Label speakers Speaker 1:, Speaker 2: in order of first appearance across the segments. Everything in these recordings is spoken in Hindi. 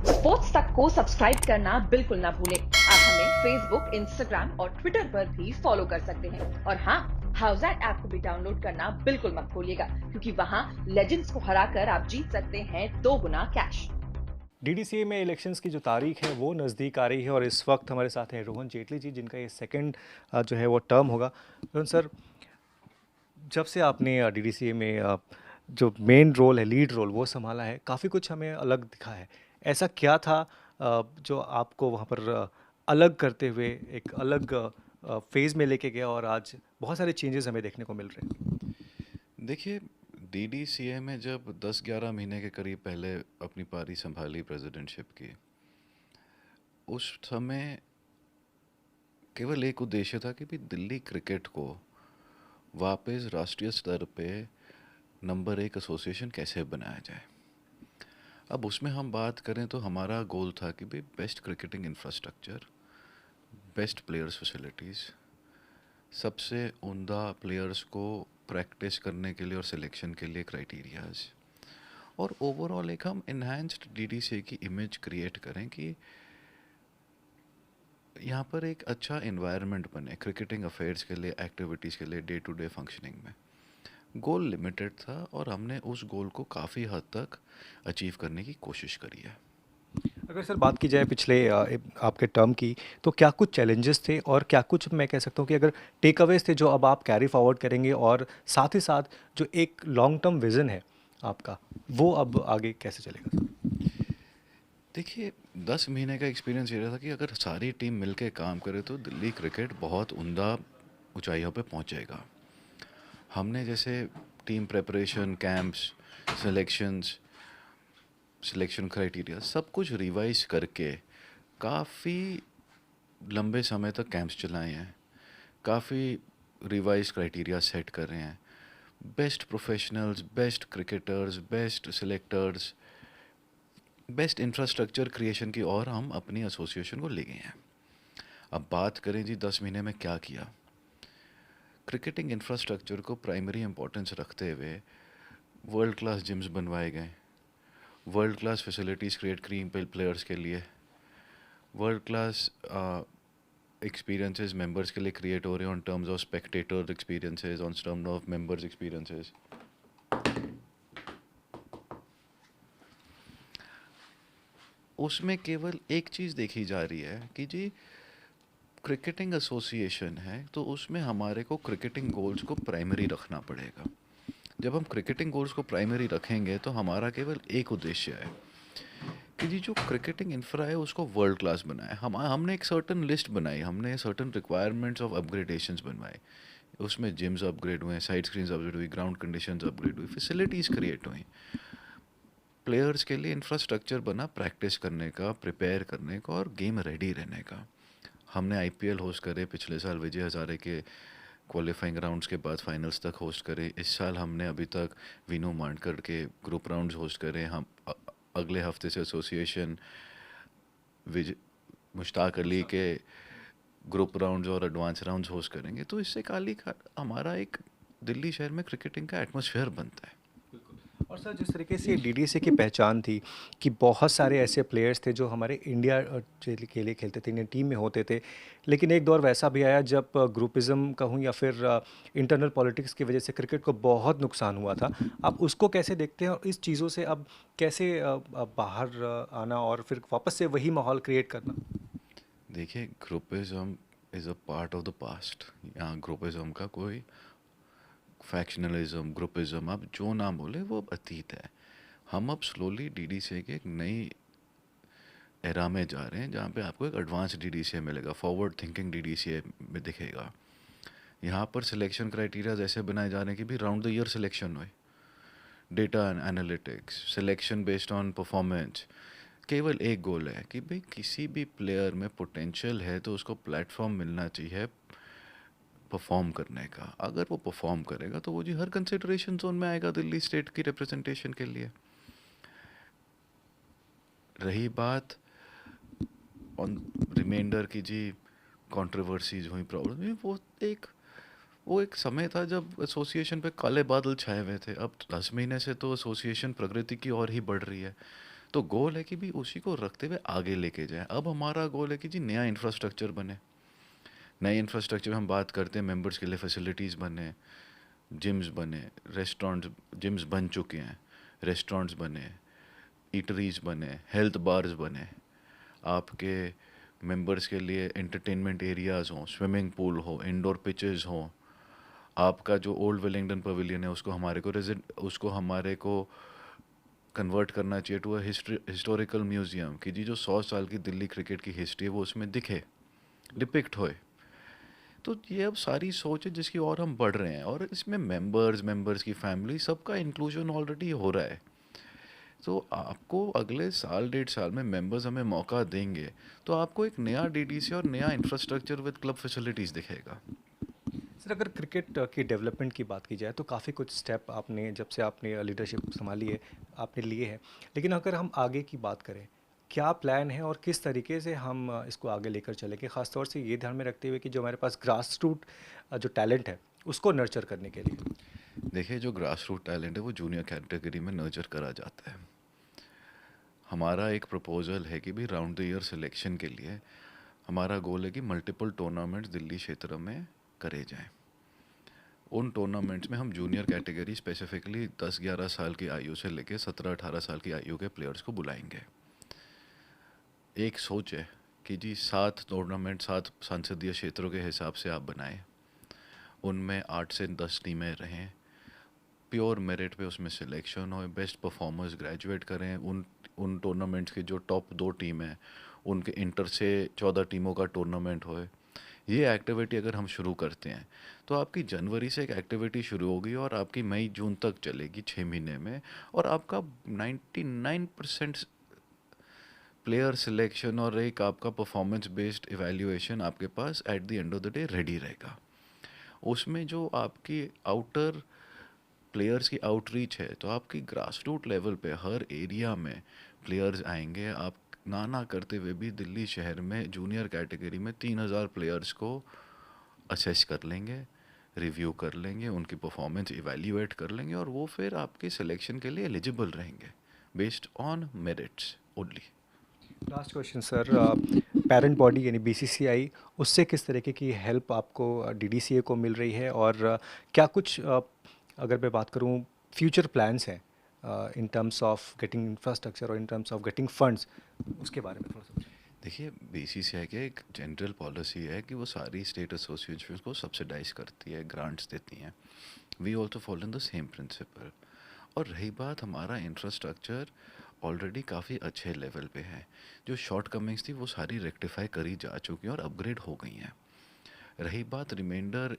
Speaker 1: स्पोर्ट्स तक को सब्सक्राइब करना बिल्कुल ना भूलें। आप हमें फेसबुक, इंस्टाग्राम और ट्विटर पर भी फॉलो कर सकते हैं। और हाँ, हाउसएट ऐप को भी डाउनलोड करना बिल्कुल मत भूलिएगा, क्योंकि वहाँ लेजेंड्स को हराकर आप जीत सकते हैं 2 गुना कैश।
Speaker 2: डीडीसीए में इलेक्शंस की जो तारीख है वो नज़दीक आ रही है और इस वक्त हमारे साथ हैं रोहन जेटली जी, जिनका ये सेकंड जो है वो टर्म होगा। रोहन सर, जब से आपने डीडीसीए में जो मेन रोल है, लीड रोल वो संभाला है, काफ़ी कुछ हमें अलग दिखा है। ऐसा क्या था जो आपको वहाँ पर अलग करते हुए एक अलग फेज़ में लेके गया और आज बहुत सारे चेंजेस हमें देखने को मिल रहे हैं?
Speaker 3: देखिए, डीडीसीए में जब 10-11 महीने के करीब पहले अपनी पारी संभाली प्रेसिडेंटशिप की, उस समय केवल एक उद्देश्य था कि भी दिल्ली क्रिकेट को वापस राष्ट्रीय स्तर पे नंबर 1 एसोसिएशन कैसे बनाया जाए। अब उसमें हम बात करें तो हमारा गोल था कि भाई best cricketing infrastructure, best players facilities, सबसे उम्दा प्लेयर्स को प्रैक्टिस करने के लिए और सिलेक्शन के लिए क्राइटेरियाज, और ओवरऑल एक हम इन्हांस्ड डीडीसी की इमेज क्रिएट करें कि यहाँ पर एक अच्छा इन्वायरमेंट बने क्रिकेटिंग अफेयर्स के लिए, एक्टिविटीज़ के लिए, डे टू डे फंक्शनिंग में। गोल लिमिटेड था और हमने उस गोल को काफ़ी हद तक अचीव करने की कोशिश करी है।
Speaker 2: अगर सर बात की जाए पिछले आपके टर्म की, तो क्या कुछ चैलेंजेस थे और क्या कुछ मैं कह सकता हूँ कि अगर टेक अवेज थे जो अब आप कैरी फॉरवर्ड करेंगे, और साथ ही साथ जो एक लॉन्ग टर्म विज़न है आपका, वो अब आगे कैसे चलेगा सर?
Speaker 3: देखिए, 10 महीने का एक्सपीरियंस ये रहा था कि अगर सारी टीम मिलके काम करे तो दिल्ली क्रिकेट बहुत उम्दा ऊंचाइयों पे पहुंचेगा। हमने जैसे team preparation, camps, selections, selection criteria सब कुछ रिवाइज करके काफ़ी लंबे समय तक कैंप्स चलाए हैं, काफ़ी रिवाइज क्राइटेरिया सेट कर रहे हैं। Best professionals, best cricketers, best selectors, best infrastructure creation की ओर हम अपनी एसोसिएशन को ले गए हैं। अब बात करें जी 10 महीने में क्या किया। क्रिकेटिंग इंफ्रास्ट्रक्चर को प्राइमरी इंपॉर्टेंस रखते हुए वर्ल्ड क्लास जिम्स बनवाए गए, वर्ल्ड क्लास फैसिलिटीज़ क्रिएट करी प्लेयर्स के लिए, वर्ल्ड क्लास एक्सपीरियंसेस मेंबर्स के लिए क्रिएट हो रहे हैं on terms of Spectator experiences, on terms of members experiences. उसमें केवल एक चीज़ देखी जा रही है कि जी क्रिकेटिंग एसोसिएशन है तो उसमें हमारे को क्रिकेटिंग गोल्स को प्राइमरी रखना पड़ेगा। जब हम क्रिकेटिंग गोल्स को प्राइमरी रखेंगे तो हमारा केवल एक उद्देश्य है कि जी जो क्रिकेटिंग इंफ्रा है उसको वर्ल्ड क्लास बनाए। हमने एक सर्टन लिस्ट बनाई, हमने सर्टन रिक्वायरमेंट्स ऑफ अपग्रेडेशंस बनवाए। उसमें जिम्स अपग्रेड हुए, साइड स्क्रीन्स अपग्रेड हुई, ग्राउंड कंडीशंस अपग्रेड हुई, फैसिलिटीज़ क्रिएट हुई, प्लेयर्स के लिए इंफ्रास्ट्रक्चर बना प्रैक्टिस करने का, प्रिपेयर करने का और गेम रेडी रहने का। हमने आईपीएल होस्ट करे पिछले साल, विजय हजारे के क्वालिफाइंग राउंड्स के बाद फाइनल्स तक होस्ट करे। इस साल हमने अभी तक विनू मांडकर के ग्रुप राउंड्स होस्ट करे। हम अगले हफ्ते से एसोसिएशन विजय मुश्ताक अली के ग्रुप राउंड्स और एडवांस राउंड्स होस्ट करेंगे। तो इससे काली हमारा एक दिल्ली शहर में क्रिकेटिंग का एटमॉस्फेयर बनता है।
Speaker 2: और सर, जिस तरीके से डीडीसी की पहचान थी कि बहुत सारे ऐसे प्लेयर्स थे जो हमारे इंडिया के लिए खेलते थे, इंडियन टीम में होते थे, लेकिन एक दौर वैसा भी आया जब ग्रुपिज़म कहूँ या फिर इंटरनल पॉलिटिक्स की वजह से क्रिकेट को बहुत नुकसान हुआ था। आप उसको कैसे देखते हैं और इस चीज़ों से अब कैसे बाहर आना और फिर वापस से वही माहौल क्रिएट करना?
Speaker 3: देखिए, groupism is a part of the past. यहाँ ग्रुपिज्म का कोई फैक्शनलिज्म, ग्रुपिज्म, आप जो नाम बोले वो अब अतीत है। हम अब स्लोली डीडीसी के एक नई एरा में जा रहे हैं जहाँ पे आपको एक एडवांस डीडीसी मिलेगा, फॉरवर्ड थिंकिंग डीडीसी में दिखेगा। यहाँ पर सिलेक्शन क्राइटेरियाज ऐसे बनाए जा रहे हैं कि भी राउंड द ईयर सिलेक्शन हो, data analytics, selection based on performance. केवल एक गोल है कि भाई किसी भी प्लेयर में पोटेंशियल है तो उसको प्लेटफॉर्म मिलना चाहिए परफॉर्म करने का। अगर वो परफॉर्म करेगा तो वो जी हर कंसिडरेशन जोन में आएगा दिल्ली स्टेट की रिप्रेजेंटेशन के लिए। रही बात ऑन रिमाइंडर की जी कंट्रोवर्सीज हुई, प्रॉब्लम हुई, वो एक समय था जब एसोसिएशन पे काले बादल छाए हुए थे। अब 10 महीने से तो एसोसिएशन प्रगति की ओर ही बढ़ रही है। तो गोल है कि भी उसी को रखते हुए आगे लेके जाएं। अब हमारा गोल है कि जी नया इंफ्रास्ट्रक्चर बने। नए इंफ्रास्ट्रक्चर में हम बात करते हैं, मेंबर्स के लिए फैसिलिटीज़ बने, जिम्स बने, रेस्टोरेंट्स, जिम्स बन चुके हैं, रेस्टोरेंट्स बने, ईटरीज बने, हेल्थ बार्स बने, आपके मेंबर्स के लिए एंटरटेनमेंट एरियाज़ हों, स्विमिंग पूल हो, इंडोर पिचेस हों। आपका जो ओल्ड वेलिंगटन पवेलियन है उसको हमारे को कन्वर्ट करना चाहिए टू अ हिस्टोरिकल म्यूजियम, कि जी जो 100 साल की दिल्ली क्रिकेट की हिस्ट्री है वो उसमें दिखे, डिपिक्ट होए। तो ये अब सारी सोच है जिसकी ओर हम बढ़ रहे हैं, और इसमें मेंबर्स की फैमिली सबका इंक्लूजन ऑलरेडी हो रहा है। तो आपको अगले साल 1.5 साल में मेंबर्स हमें मौका देंगे तो आपको एक नया डीडीसी और नया इंफ्रास्ट्रक्चर विद क्लब फैसिलिटीज़ दिखेगा।
Speaker 2: सर अगर क्रिकेट की डेवलपमेंट की बात की जाए तो काफ़ी कुछ स्टेप आपने जब से आपने लीडरशिप संभाली है आपने लिए हैं, लेकिन अगर हम आगे की बात करें, क्या प्लान है और किस तरीके से हम इसको आगे लेकर चलेंगे, ख़ासतौर से ये ध्यान में रखते हुए कि जो हमारे पास ग्रास रूट जो टैलेंट है उसको नर्चर करने के लिए।
Speaker 3: देखिए, जो ग्रास रूट टैलेंट है वो जूनियर कैटेगरी में नर्चर करा जाता है। हमारा एक प्रपोजल है कि भी राउंड द ईयर सिलेक्शन के लिए हमारा गोल है कि मल्टीपल टूर्नामेंट्स दिल्ली क्षेत्र में करे जाएं। उन टूर्नामेंट्स में हम जूनियर कैटेगरी स्पेसिफिकली 10-11 साल की आयु से लेकर 17-18 साल की आयु के प्लेयर्स को बुलाएंगे। एक सोच है कि जी 7 टूर्नामेंट 7 संसदीय क्षेत्रों के हिसाब से आप बनाएं, उनमें 8 से 10 टीमें रहें, प्योर मेरिट पे उसमें सिलेक्शन हो, बेस्ट परफॉर्मर्स ग्रेजुएट करें। उन टूर्नामेंट्स की जो टॉप 2 टीम है उनके इंटर से 14 टीमों का टूर्नामेंट होए। ये एक्टिविटी अगर हम शुरू करते हैं तो आपकी जनवरी से एक एक्टिविटी शुरू होगी और आपकी मई जून तक चलेगी, 6 महीने में, और आपका 99% प्लेयर सिलेक्शन और एक आपका परफॉर्मेंस बेस्ड इवैल्यूएशन आपके पास at the end of the day ready रहेगा। उसमें जो आपकी आउटर प्लेयर्स की आउटरीच है, तो आपकी ग्रास रूट लेवल पे हर एरिया में प्लेयर्स आएंगे। आप ना करते हुए भी दिल्ली शहर में जूनियर कैटेगरी में 3000 प्लेयर्स को असेस कर लेंगे, रिव्यू कर लेंगे, उनकी परफॉर्मेंस इवैल्यूएट कर लेंगे, और वो फिर आपके सिलेक्शन के लिए एलिजिबल रहेंगे based on merits only.
Speaker 2: Last question sir, parent body यानी बीसीसीआई उससे किस तरीके की हेल्प आपको डीडीसीए को मिल रही है, और क्या कुछ अगर मैं बात करूं फ्यूचर प्लान्स हैं in terms of getting infrastructure और in terms of getting funds, उसके बारे में थोड़ा सा।
Speaker 3: देखिए, बीसीसीआई की एक जनरल पॉलिसी है कि वो सारी स्टेट एसोसिएशंस को सब्सिडाइज करती है, ग्रांट्स देती हैं। We also follow in the same principle. और रही बात, हमारा इंफ्रास्ट्रक्चर ऑलरेडी काफ़ी अच्छे लेवल पे है। जो शॉर्ट कमिंग्स थी वो सारी रेक्टिफाई करी जा चुकी हैं और अपग्रेड हो गई हैं। रही बात रिमाइंडर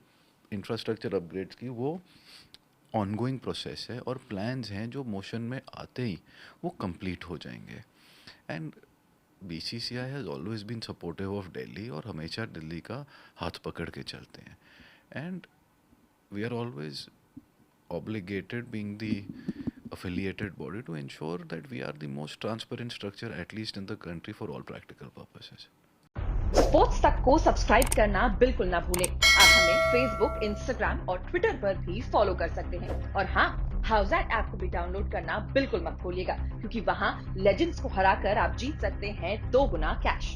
Speaker 3: इंफ्रास्ट्रक्चर अपग्रेड्स की, वो ऑनगोइंग प्रोसेस है और प्लान्स हैं जो मोशन में आते ही वो कंप्लीट हो जाएंगे। And BCCI has always been supportive of Delhi, और हमेशा दिल्ली का हाथ पकड़ के चलते हैं। And we are always obligated, being the affiliated body, to ensure that we are the most transparent structure at least in the country for all practical purposes.
Speaker 1: Sports तक को सब्सक्राइब करना बिल्कुल ना भूलें। आप हमें फेसबुक, इंस्टाग्राम और ट्विटर पर भी फॉलो कर सकते हैं। और हाँ, हाउसएट ऐप को भी डाउनलोड करना बिल्कुल मत भूलिएगा, क्योंकि वहाँ लेजेंड्स को हराकर आप जीत सकते हैं 2 गुना कैश।